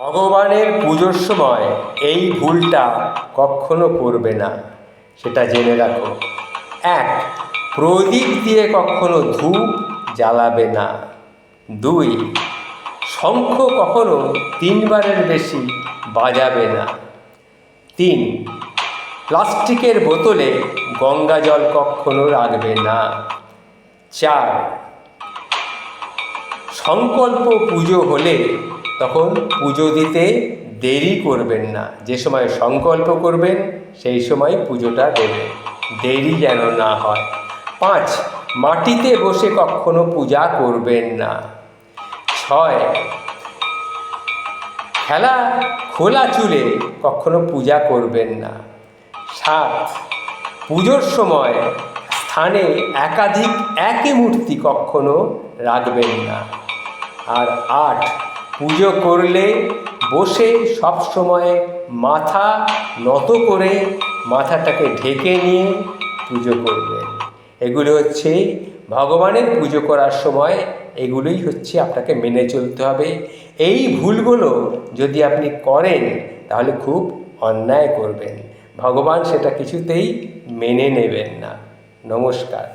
ভগবানের পুজোর সময় এই ভুলটা কখনো করবে না, সেটা জেনে রাখো। 1. প্রদীপ দিয়ে কখনো ধূপ জ্বালাবে না। 2. শঙ্খ কখনো 3 বারের বেশি বাজাবে না। 3. প্লাস্টিকের বোতলে গঙ্গা জল কখনো রাখবে না। 4. সংকল্প পুজো হলে তখন পুজো দিতে দেরি করবেন না। যে সময় সংকল্প করবেন সেই সময় পুজোটা দেবেন, দেরি যেন না হয়। 5. মাটিতে বসে কখনো পূজা করবেন না। 6. খোলা চুলে কখনো পূজা করবেন না। 7. পুজোর সময় স্থানে একাধিক একই মূর্তি কখনো রাখবেন না। আর 8. পুজো করলে বসে সবসময় মাথা নত করে মাথাটাকে ঢেকে নিয়ে পুজো করবেন। এগুলো হচ্ছে ভগবানের পুজো করার সময়, এগুলোই হচ্ছে আপনাকে মেনে চলতে হবে। এই ভুলগুলো যদি আপনি করেন তাহলে খুব অন্যায় করবেন, ভগবান সেটা কিছুতেই মেনে নেবেন না। নমস্কার।